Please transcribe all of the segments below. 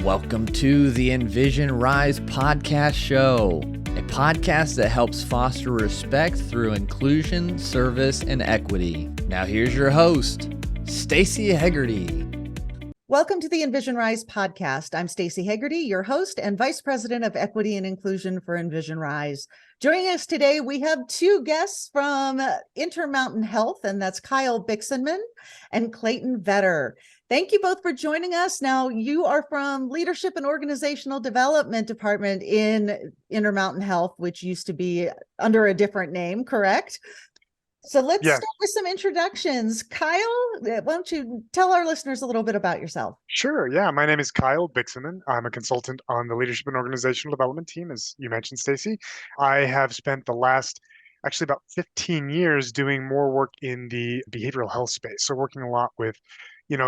Welcome to the Envision RISE podcast show, a podcast that helps foster respect through inclusion, service, and equity. Now here's your host, Stacey Hegarty. Welcome to the Envision RISE podcast. I'm Stacey Hegarty, your host and Vice President of Equity and Inclusion for Envision RISE. Joining us today, we have two guests from Intermountain Health, and that's Kyle Bixenmann and Clayton Vetter. Thank you both for joining us. Now, you are from Leadership and Organizational Development Department in Intermountain Health, which used to be under a different name, correct? So let's start with some introductions. Kyle, why don't you tell our listeners a little bit about yourself? Sure. Yeah. My name is Kyle Bixenmann. I'm a consultant on the Leadership and Organizational Development team, as you mentioned, Stacey. I have spent the last about 15 years doing more work in the behavioral health space. So working a lot with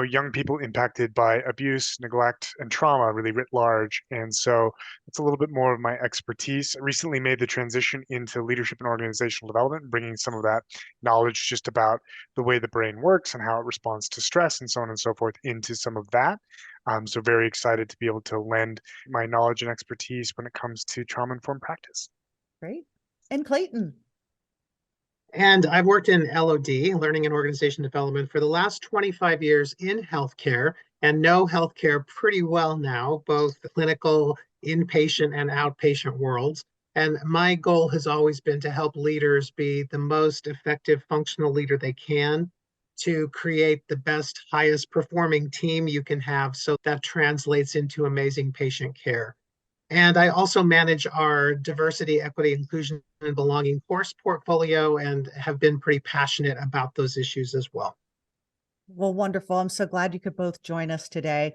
young people impacted by abuse, neglect, and trauma really writ large. And so it's a little bit more of my expertise. I recently made the transition into leadership and organizational development, bringing some of that knowledge just about the way the brain works and how it responds to stress and so on and so forth into some of that. So very excited to be able to lend my knowledge and expertise when it comes to trauma-informed practice. Great. And Clayton. And I've worked in LOD, Learning and Organization Development, for the last 25 years in healthcare and know healthcare pretty well now, both the clinical, inpatient, and outpatient worlds. And my goal has always been to help leaders be the most effective functional leader they can to create the best, highest performing team you can have, so that translates into amazing patient care. And I also manage our diversity, equity, inclusion, and belonging course portfolio and have been pretty passionate about those issues as well. Well, wonderful. I'm so glad you could both join us today.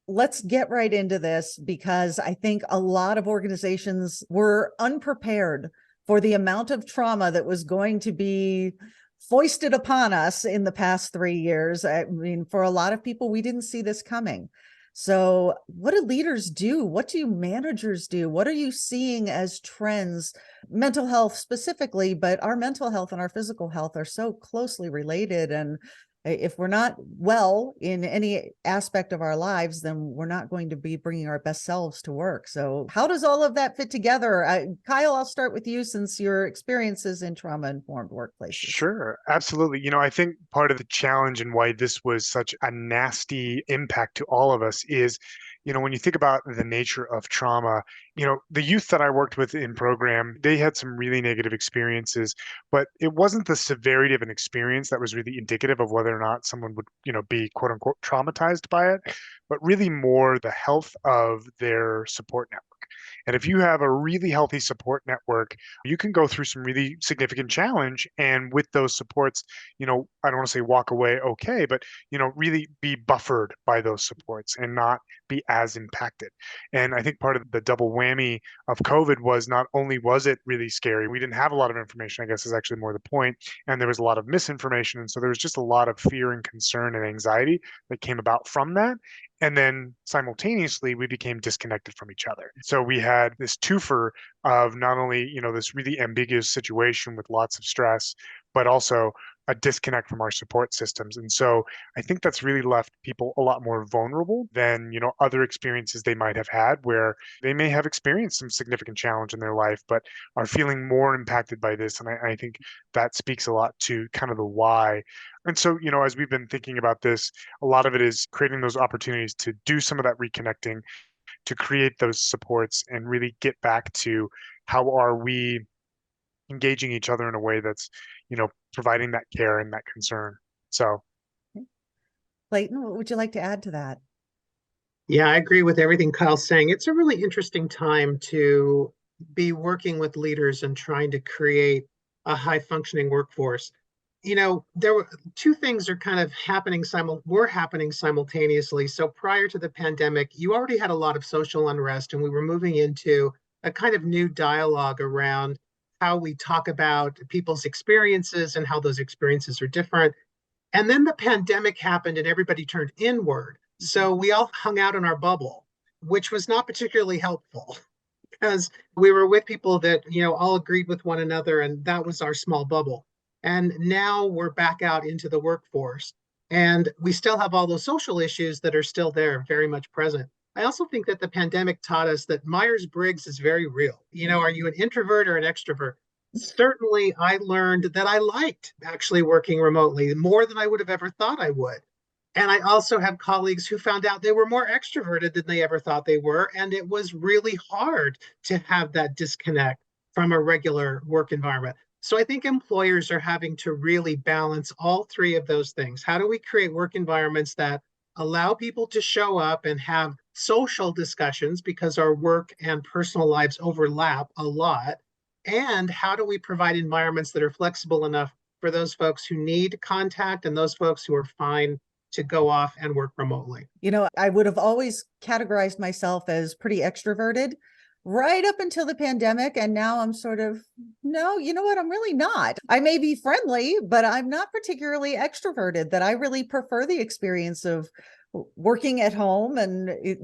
Let's get right into this, because I think a lot of organizations were unprepared for the amount of trauma that was going to be foisted upon us in the past 3 years. I mean, for a lot of people, we didn't see this coming. So what do leaders do? What do managers do? What are you seeing as trends? Mental health specifically, but our mental health and our physical health are so closely related. And if we're not well in any aspect of our lives, then we're not going to be bringing our best selves to work. So how does all of that fit together? Kyle, I'll start with you, since your experiences in trauma-informed workplaces. Sure, absolutely. I think part of the challenge and why this was such a nasty impact to all of us is, when you think about the nature of trauma, the youth that I worked with in program, they had some really negative experiences, but it wasn't the severity of an experience that was really indicative of whether or not someone would, be quote unquote traumatized by it, but really more the health of their support network. And if you have a really healthy support network, you can go through some really significant challenge. And with those supports, I don't want to say walk away okay, but, really be buffered by those supports and not be as impacted. And I think part of the double whammy of COVID was, not only was it really scary, we didn't have a lot of information, I guess is actually more the point. And there was a lot of misinformation. And so there was just a lot of fear and concern and anxiety that came about from that. And then simultaneously, we became disconnected from each other. So we had this twofer of not only, this really ambiguous situation with lots of stress, but also a disconnect from our support systems. And so I think that's really left people a lot more vulnerable than, other experiences they might have had, where they may have experienced some significant challenge in their life, but are feeling more impacted by this. And I think that speaks a lot to kind of the why. And so, as we've been thinking about this, a lot of it is creating those opportunities to do some of that reconnecting, to create those supports and really get back to how are we engaging each other in a way that's, providing that care and that concern. So, Clayton, what would you like to add to that? Yeah, I agree with everything Kyle's saying. It's a really interesting time to be working with leaders and trying to create a high functioning workforce. There were two things are kind of happening simultaneously. So prior to the pandemic, you already had a lot of social unrest, and we were moving into a kind of new dialogue around how we talk about people's experiences and how those experiences are different. And then the pandemic happened and everybody turned inward. So we all hung out in our bubble, which was not particularly helpful, because we were with people that, all agreed with one another, and that was our small bubble. And now we're back out into the workforce, and we still have all those social issues that are still there, very much present. I also think that the pandemic taught us that Myers-Briggs is very real. Are you an introvert or an extrovert? Certainly, I learned that I liked actually working remotely more than I would have ever thought I would. And I also have colleagues who found out they were more extroverted than they ever thought they were. And it was really hard to have that disconnect from a regular work environment. So I think employers are having to really balance all three of those things. How do we create work environments that allow people to show up and have social discussions because our work and personal lives overlap a lot? And how do we provide environments that are flexible enough for those folks who need contact and those folks who are fine to go off and work remotely? I would have always categorized myself as pretty extroverted right up until the pandemic. And now I'm sort of, no, you know what? I'm really not. I may be friendly, but I'm not particularly extroverted, that I really prefer the experience of working at home.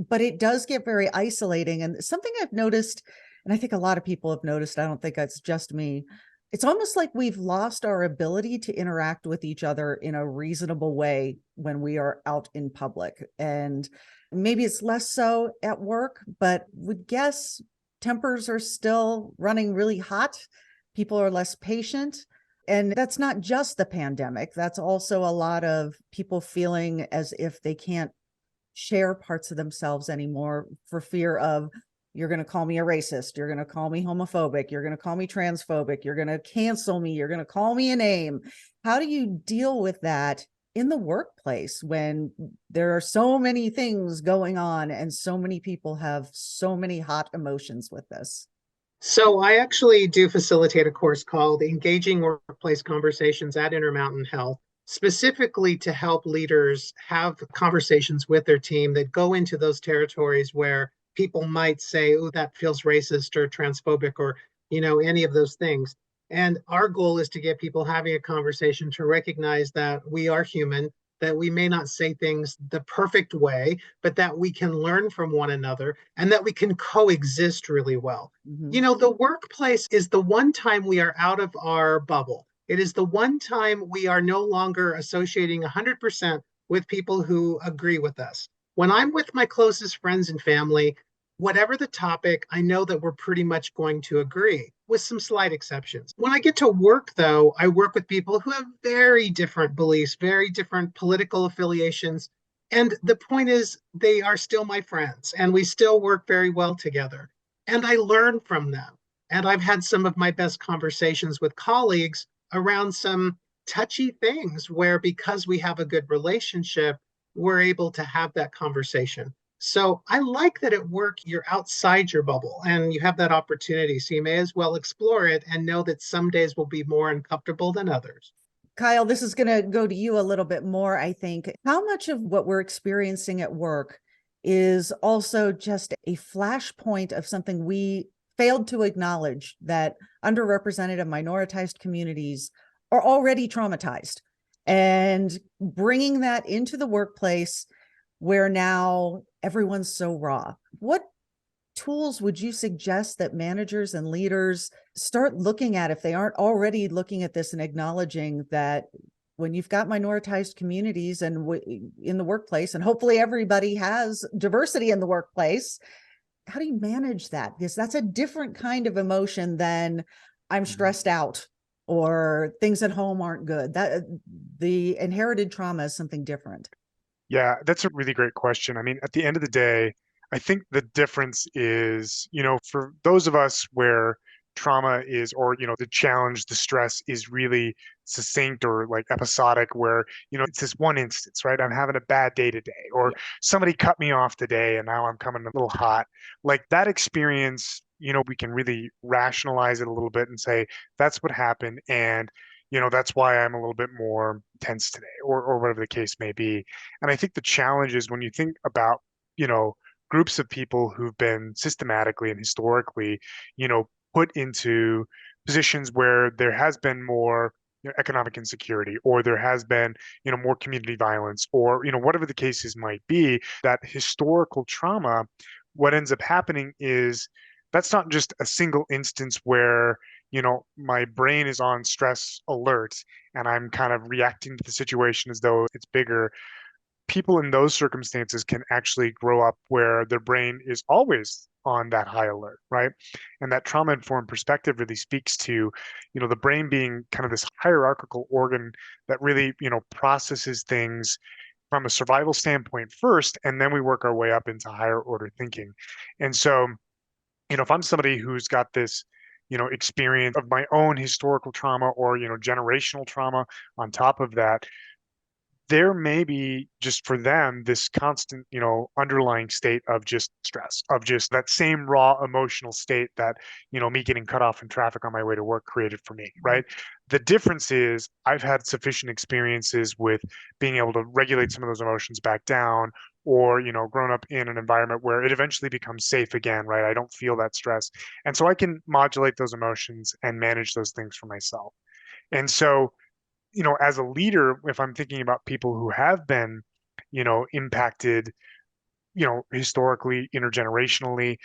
But it does get very isolating. And something I've noticed, and I think a lot of people have noticed, I don't think it's just me, it's almost like we've lost our ability to interact with each other in a reasonable way when we are out in public. And maybe it's less so at work, but would guess tempers are still running really hot. People are less patient. And that's not just the pandemic. That's also a lot of people feeling as if they can't share parts of themselves anymore for fear of, you're going to call me a racist, you're going to call me homophobic, you're going to call me transphobic, you're going to cancel me, you're going to call me a name. How do you deal with that in the workplace when there are so many things going on and so many people have so many hot emotions with this? So I actually do facilitate a course called Engaging Workplace Conversations at Intermountain Health, specifically to help leaders have conversations with their team that go into those territories where people might say, oh, that feels racist or transphobic or, any of those things. And our goal is to get people having a conversation to recognize that we are human, that we may not say things the perfect way, but that we can learn from one another and that we can coexist really well. Mm-hmm. The workplace is the one time we are out of our bubble. It is the one time we are no longer associating 100% with people who agree with us. When I'm with my closest friends and family, whatever the topic, I know that we're pretty much going to agree, with some slight exceptions. When I get to work, though, I work with people who have very different beliefs, very different political affiliations. And the point is, they are still my friends, and we still work very well together. And I learn from them. And I've had some of my best conversations with colleagues around some touchy things where, because we have a good relationship, we're able to have that conversation. So I like that at work, you're outside your bubble and you have that opportunity. So you may as well explore it and know that some days will be more uncomfortable than others. Kyle, this is going to go to you a little bit more, I think. How much of what we're experiencing at work is also just a flashpoint of something we failed to acknowledge, that underrepresented and minoritized communities are already traumatized, and bringing that into the workplace where now everyone's so raw? What tools would you suggest that managers and leaders start looking at, if they aren't already looking at this and acknowledging that when you've got minoritized communities and in the workplace, and hopefully everybody has diversity in the workplace, how do you manage that? Because that's a different kind of emotion than I'm stressed out or things at home aren't good. That the inherited trauma is something different. Yeah, that's a really great question. I mean, at the end of the day, I think the difference is, for those of us where trauma is, or, the challenge, the stress is really succinct or like episodic, where, it's this one instance, right? I'm having a bad day today, or somebody cut me off today and now I'm coming a little hot. Like that experience, we can really rationalize it a little bit and say, that's what happened. And that's why I'm a little bit more tense today, or whatever the case may be. And I think the challenge is when you think about, groups of people who've been systematically and historically, put into positions where there has been more, economic insecurity, or there has been, more community violence, or, whatever the cases might be, that historical trauma, what ends up happening is that's not just a single instance where my brain is on stress alert and I'm kind of reacting to the situation as though it's bigger. people in those circumstances can actually grow up where their brain is always on that high alert, right? And that trauma-informed perspective really speaks to, the brain being kind of this hierarchical organ that really, processes things from a survival standpoint first, and then we work our way up into higher order thinking. And so, if I'm somebody who's got this, experience of my own historical trauma or, generational trauma on top of that, there may be just for them this constant, underlying state of just stress, of just that same raw emotional state that, me getting cut off in traffic on my way to work created for me, right? The difference is I've had sufficient experiences with being able to regulate some of those emotions back down, or, grown up in an environment where it eventually becomes safe again, right? I don't feel that stress. And so I can modulate those emotions and manage those things for myself. And so, as a leader, if I'm thinking about people who have been, impacted, historically, intergenerationally,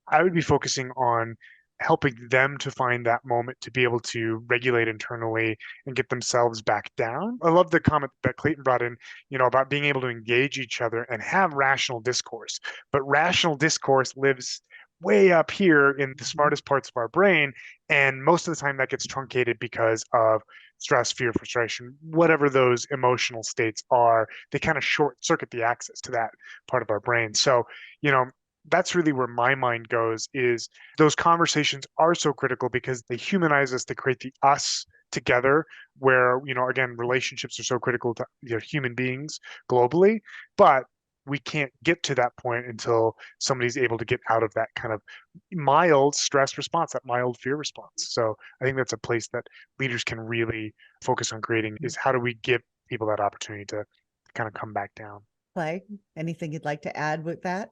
I would be focusing on helping them to find that moment to be able to regulate internally and get themselves back down. I love the comment that Clayton brought in, about being able to engage each other and have rational discourse. But rational discourse lives way up here in the smartest parts of our brain. And most of the time that gets truncated because of stress, fear, frustration, whatever those emotional states are, they kind of short circuit the access to that part of our brain. So, that's really where my mind goes, is those conversations are so critical because they humanize us, they create the us together, where, again, relationships are so critical to human beings globally. But we can't get to that point until somebody's able to get out of that kind of mild stress response, that mild fear response. So I think that's a place that leaders can really focus on creating, is how do we give people that opportunity to kind of come back down. Clay, anything you'd like to add with that?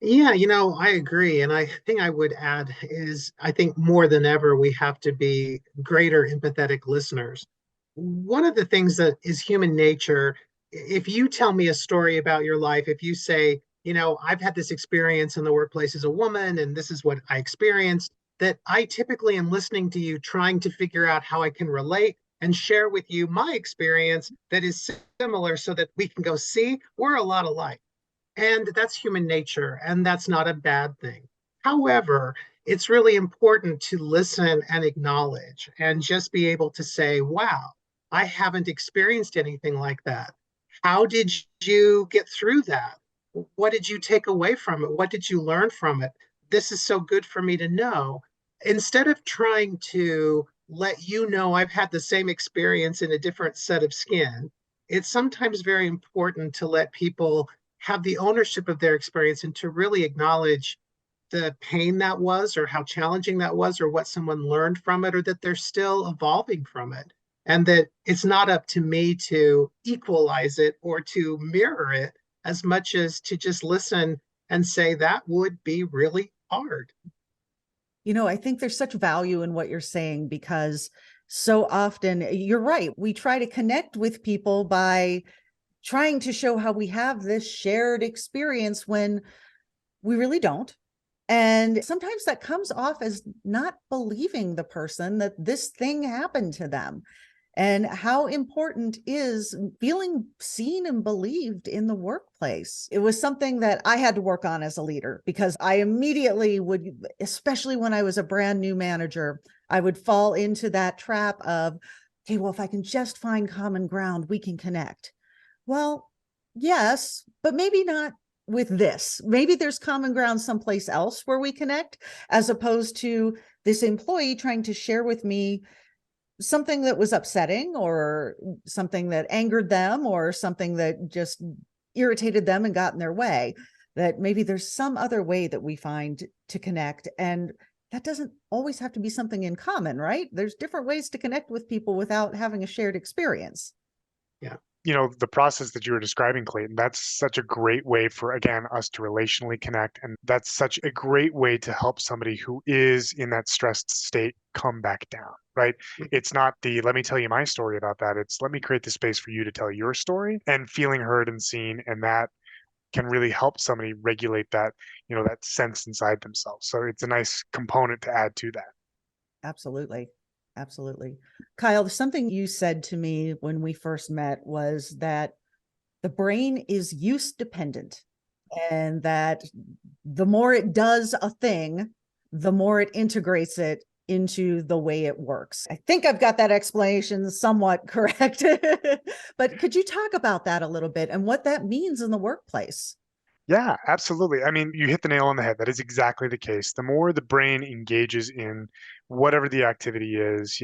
Yeah, I agree. And I think I would add is I think more than ever, we have to be greater empathetic listeners. One of the things that is human nature, if you tell me a story about your life, if you say, I've had this experience in the workplace as a woman, and this is what I experienced, that I typically am listening to you, trying to figure out how I can relate and share with you my experience that is similar so that we can go, see, we're a lot alike. And that's human nature, and that's not a bad thing. However, it's really important to listen and acknowledge and just be able to say, wow, I haven't experienced anything like that. How did you get through that? What did you take away from it? What did you learn from it? This is so good for me to know. Instead of trying to let you know I've had the same experience in a different set of skin, it's sometimes very important to let people have the ownership of their experience and to really acknowledge the pain that was, or how challenging that was, or what someone learned from it, or that they're still evolving from it. And that it's not up to me to equalize it or to mirror it, as much as to just listen and say that would be really hard. I think there's such value in what you're saying, because so often, you're right, we try to connect with people by trying to show how we have this shared experience when we really don't. And sometimes that comes off as not believing the person that this thing happened to them. And how important is feeling seen and believed in the workplace? It was something that I had to work on as a leader, because I immediately would, especially when I was a brand new manager, I would fall into that trap of, okay, well, if I can just find common ground, we can connect. Well, yes, but maybe not with this. Maybe there's common ground someplace else where we connect, as opposed to this employee trying to share with me something that was upsetting, or something that angered them, or something that just irritated them and got in their way. That maybe there's some other way that we find to connect. And that doesn't always have to be something in common, right? There's different ways to connect with people without having a shared experience. Yeah. The process that you were describing, Clayton, that's such a great way for, again, us to relationally connect. And that's such a great way to help somebody who is in that stressed state come back down, right? It's not the, let me tell you my story about that. It's let me create the space for you to tell your story, and feeling heard and seen. And that can really help somebody regulate that, that sense inside themselves. So it's a nice component to add to that. Absolutely. Absolutely. Kyle, something you said to me when we first met was that the brain is use dependent, and that the more it does a thing, the more it integrates it into the way it works. I think I've got that explanation somewhat correct. But could you talk about that a little bit and what that means in the workplace? Yeah, absolutely. I mean, you hit the nail on the head. That is exactly the case. The more the brain engages in whatever the activity is,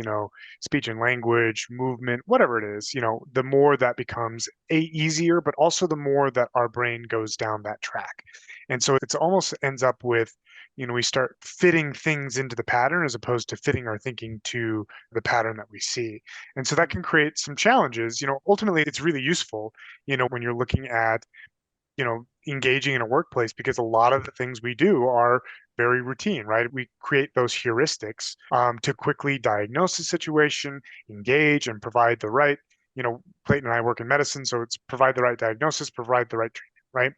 speech and language, movement, whatever it is, the more that becomes easier, but also the more that our brain goes down that track. And so it's almost ends up with, we start fitting things into the pattern as opposed to fitting our thinking to the pattern that we see. And so that can create some challenges. Ultimately, it's really useful, when you're looking at engaging in a workplace, because a lot of the things we do are very routine, right? We create those heuristics to quickly diagnose the situation, engage, and provide the right, Clayton and I work in medicine, so it's provide the right diagnosis, provide the right treatment, right?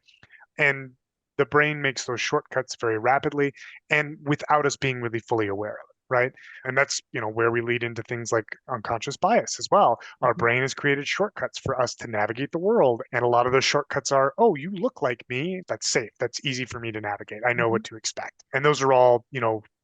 And the brain makes those shortcuts very rapidly and without us being really fully aware of it. Right. And that's, where we lead into things like unconscious bias as well. Our brain has created shortcuts for us to navigate the world. And a lot of those shortcuts are, oh, you look like me. That's safe. That's easy for me to navigate. I know what to expect. And those are all,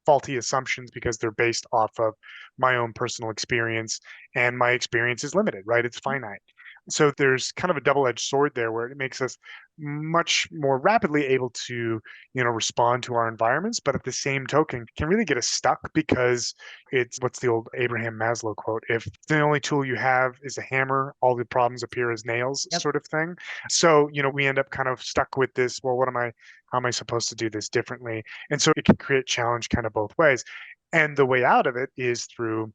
faulty assumptions because they're based off of my own personal experience, and my experience is limited, right? It's finite. So there's kind of a double-edged sword there where it makes us much more rapidly able to, respond to our environments, but at the same token can really get us stuck because it's what's the old Abraham Maslow quote? If the only tool you have is a hammer, all the problems appear as nails, Yep. sort of thing. So, we end up kind of stuck with this, well, how am I supposed to do this differently? And so it can create challenge kind of both ways. And the way out of it is through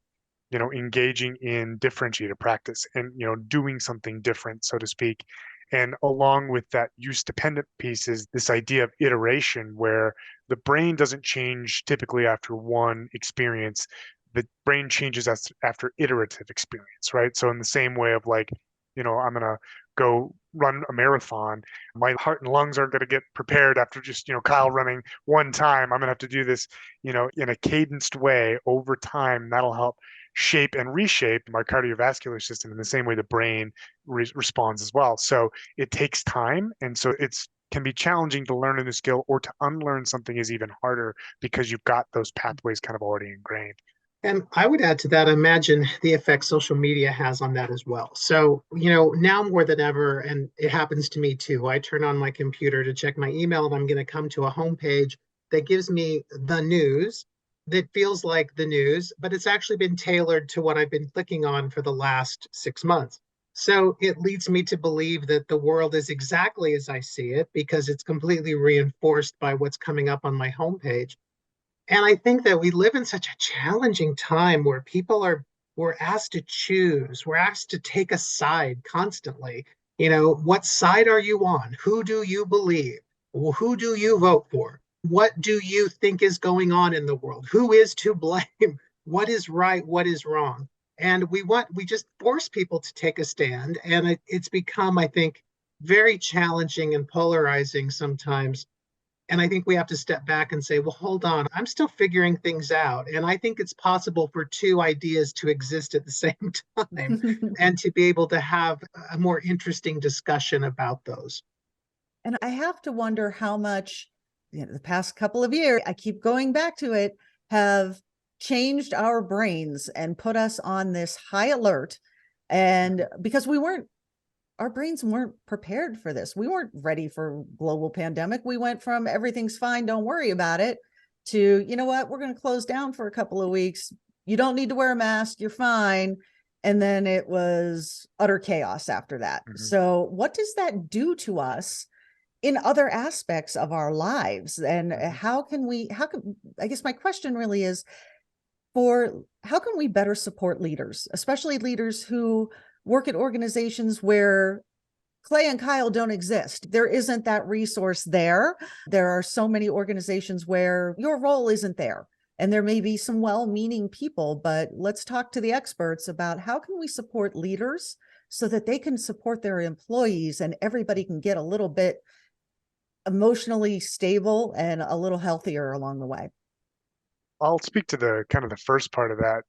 engaging in differentiated practice and, doing something different, so to speak. And along with that use dependent piece is this idea of iteration, where the brain doesn't change typically after one experience. The brain changes after iterative experience, right? So in the same way of like, I'm going to go run a marathon. My heart and lungs aren't going to get prepared after just, Kyle running one time. I'm going to have to do this, in a cadenced way over time. That'll help shape and reshape my cardiovascular system in the same way the brain responds as well. So it takes time. And so it's can be challenging to learn a new skill, or to unlearn something is even harder because you've got those pathways kind of already ingrained. And I would add to that, imagine the effect social media has on that as well. So, now more than ever, and it happens to me too, I turn on my computer to check my email and I'm going to come to a homepage that gives me the news that feels like the news, but it's actually been tailored to what I've been clicking on for the last 6 months. So it leads me to believe that the world is exactly as I see it because it's completely reinforced by what's coming up on my homepage. And I think that we live in such a challenging time where we're asked to choose, we're asked to take a side constantly. What side are you on? Who do you believe? Who do you vote for? What do you think is going on in the world? Who is to blame? What is right? What is wrong? And we just force people to take a stand. And it's become, I think, very challenging and polarizing sometimes. And I think we have to step back and say, well, hold on, I'm still figuring things out. And I think it's possible for two ideas to exist at the same time and to be able to have a more interesting discussion about those. And I have to wonder how much, the past couple of years, I keep going back to it, have changed our brains and put us on this high alert. And because our brains weren't prepared for this. We weren't ready for global pandemic. We went from everything's fine, don't worry about it, to, you know what, we're going to close down for a couple of weeks. You don't need to wear a mask. You're fine. And then it was utter chaos after that. Mm-hmm. So what does that do to us in other aspects of our lives? And I guess my question really is, how can we better support leaders, especially leaders who work at organizations where Clay and Kyle don't exist? There isn't that resource there. There are so many organizations where your role isn't there. And there may be some well-meaning people, but let's talk to the experts about how can we support leaders so that they can support their employees and everybody can get a little bit emotionally stable and a little healthier along the way. I'll speak to the kind of the first part of that.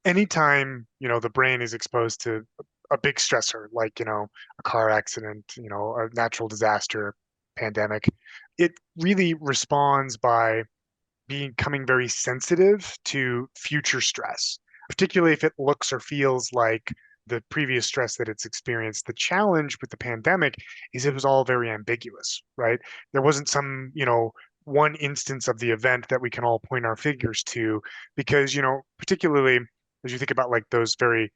Anytime, the brain is exposed to a big stressor, like, a car accident, a natural disaster, pandemic, it really responds by becoming very sensitive to future stress, particularly if it looks or feels like the previous stress that it's experienced. The challenge with the pandemic is it was all very ambiguous, right? There wasn't some, one instance of the event that we can all point our fingers to, because, particularly as you think about like those very,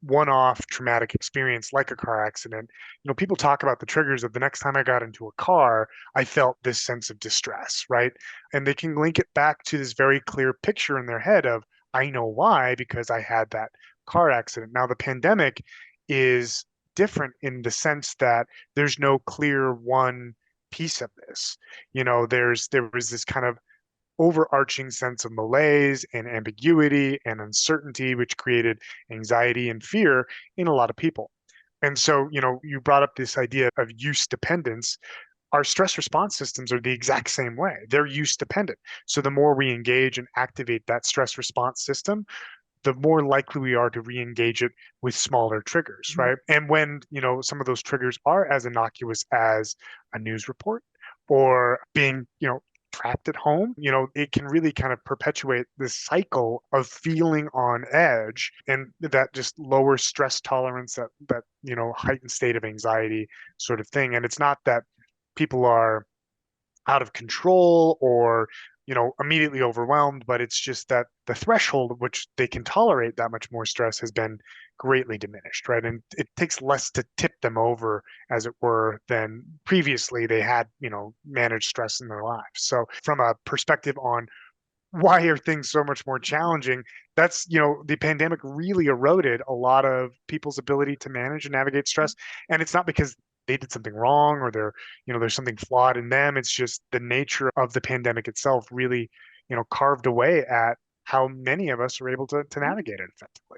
one-off traumatic experience like a car accident, people talk about the triggers of the next time I got into a car, I felt this sense of distress, right? And they can link it back to this very clear picture in their head of, I know why, because I had that car accident. Now, the pandemic is different in the sense that there's no clear one piece of this. There was this kind of overarching sense of malaise and ambiguity and uncertainty, which created anxiety and fear in a lot of people. And so, you brought up this idea of use dependence. Our stress response systems are the exact same way. They're use dependent. So the more we engage and activate that stress response system, the more likely we are to re-engage it with smaller triggers, right? And when, some of those triggers are as innocuous as a news report or being, trapped at home, it can really kind of perpetuate this cycle of feeling on edge and that just lower stress tolerance, that heightened state of anxiety sort of thing. And it's not that people are out of control or immediately overwhelmed, but it's just that the threshold at which they can tolerate that much more stress has been greatly diminished, right? And it takes less to tip them over, as it were, than previously they had managed stress in their lives. So from a perspective on why are things so much more challenging, that's the pandemic really eroded a lot of people's ability to manage and navigate stress. And it's not because they did something wrong or there's something flawed in them. It's just the nature of the pandemic itself really carved away at how many of us are able to navigate it effectively.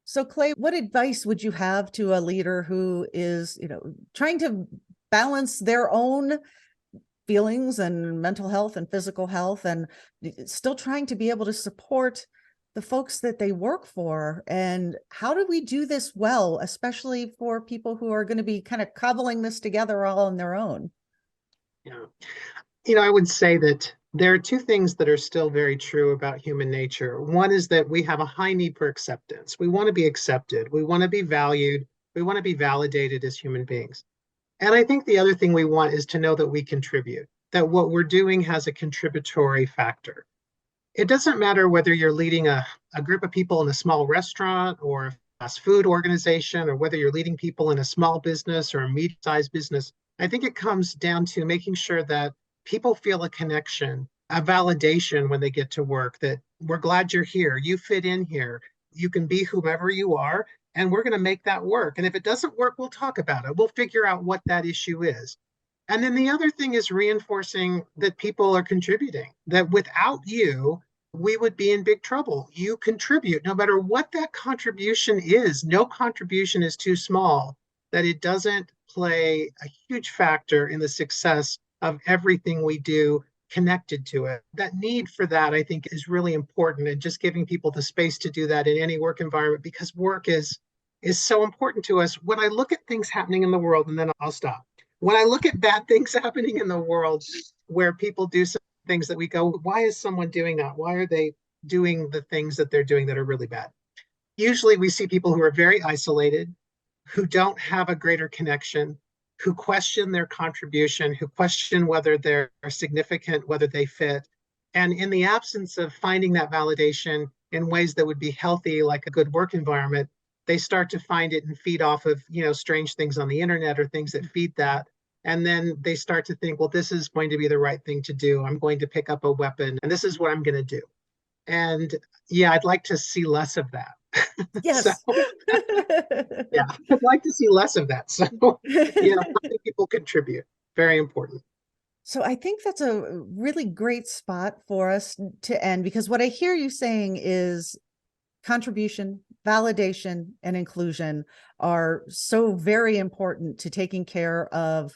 So Clay, what advice would you have to a leader who is trying to balance their own feelings and mental health and physical health, and still trying to be able to support the folks that they work for? And how do we do this well, especially for people who are going to be kind of cobbling this together all on their own? Yeah. I would say that there are two things that are still very true about human nature. One is that we have a high need for acceptance. We want to be accepted. We want to be valued. We want to be validated as human beings. And I think the other thing we want is to know that we contribute, that what we're doing has a contributory factor. It doesn't matter whether you're leading a group of people in a small restaurant or a fast food organization, or whether you're leading people in a small business or a medium-sized business. I think it comes down to making sure that people feel a connection, a validation when they get to work, that we're glad you're here, you fit in here, you can be whomever you are, and we're going to make that work. And if it doesn't work, we'll talk about it. We'll figure out what that issue is. And then the other thing is reinforcing that people are contributing, that without you, we would be in big trouble. You contribute, no matter what that contribution is. No contribution is too small, that it doesn't play a huge factor in the success of everything we do connected to it. That need for that, I think, is really important, and just giving people the space to do that in any work environment, because work is so important to us. When I look at things happening in the world, and then I'll stop. When I look at bad things happening in the world where people do some things that we go, why is someone doing that? Why are they doing the things that they're doing that are really bad? Usually we see people who are very isolated, who don't have a greater connection, who question their contribution, who question whether they're significant, whether they fit. And in the absence of finding that validation in ways that would be healthy, like a good work environment, they start to find it and feed off of, strange things on the internet or things that feed that. And then they start to think, well, this is going to be the right thing to do. I'm going to pick up a weapon and this is what I'm going to do. And yeah, I'd like to see less of that. Yes. Yeah, I'd like to see less of that. So, helping people contribute, very important. So I think that's a really great spot for us to end, because what I hear you saying is contribution, validation, and inclusion are so very important to taking care of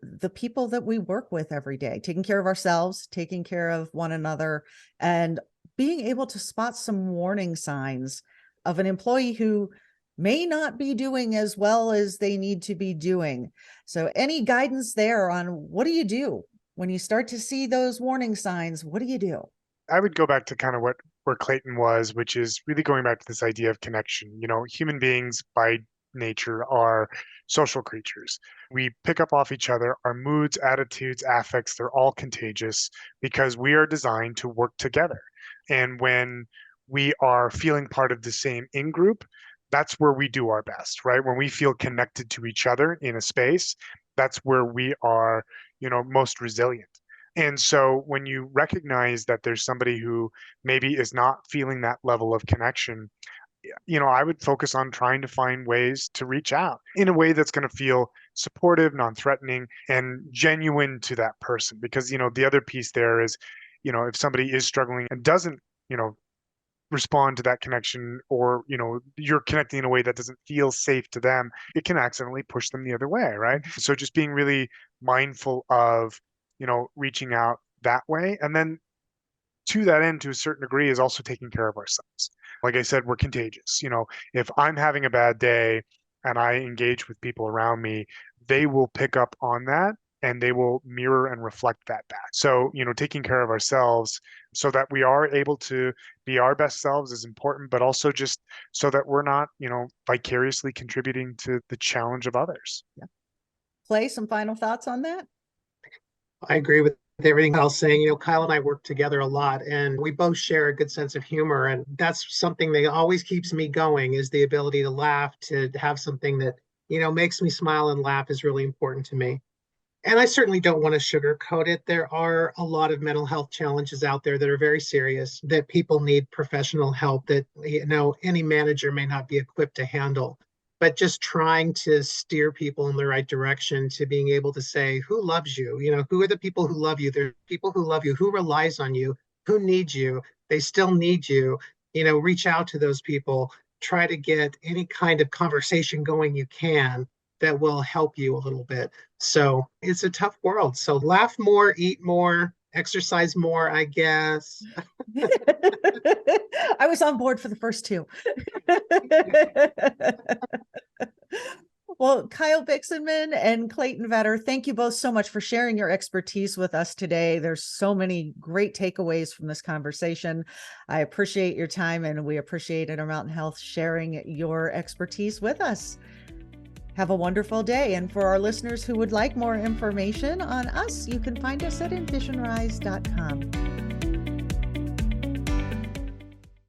the people that we work with every day, taking care of ourselves, taking care of one another, and being able to spot some warning signs of an employee who may not be doing as well as they need to be doing. So any guidance there on what do you do when you start to see those warning signs? What do you do? I would go back to kind of where Clayton was, which is really going back to this idea of connection. Human beings by nature are social creatures. We pick up off each other. Our moods, attitudes, affects, they're all contagious because we are designed to work together. And when we are feeling part of the same in-group, that's where we do our best, right? When we feel connected to each other in a space, that's where we are, most resilient. And so when you recognize that there's somebody who maybe is not feeling that level of connection, I would focus on trying to find ways to reach out in a way that's going to feel supportive, non-threatening, and genuine to that person. Because, the other piece there is, if somebody is struggling and doesn't, respond to that connection, or you're connecting in a way that doesn't feel safe to them, it can accidentally push them the other way, right? So just being really mindful of reaching out that way. And then to that end, to a certain degree, is also taking care of ourselves. Like I said, we're contagious. If I'm having a bad day and I engage with people around me, they will pick up on that and they will mirror and reflect that back. So, taking care of ourselves so that we are able to be our best selves is important, but also just so that we're not, vicariously contributing to the challenge of others. Yeah. Clay, some final thoughts on that? I agree with everything Kyle's saying. Kyle and I work together a lot, and we both share a good sense of humor. And that's something that always keeps me going, is the ability to laugh, to have something that, makes me smile and laugh is really important to me. And I certainly don't want to sugarcoat it. There are a lot of mental health challenges out there that are very serious, that people need professional help that, any manager may not be equipped to handle. But just trying to steer people in the right direction to being able to say, who loves you? Who are the people who love you? There are people who love you, who relies on you, who needs you. They still need you. Reach out to those people. Try to get any kind of conversation going you can that will help you a little bit. So it's a tough world. So laugh more, eat more, exercise more, I guess. I was on board for the first two. Well, Kyle Bixenmann and Clayton Vetter, thank you both so much for sharing your expertise with us today. There's so many great takeaways from this conversation. I appreciate your time, and we appreciate Intermountain Health sharing your expertise with us. Have a wonderful day. And for our listeners who would like more information on us, you can find us at envisionrise.com.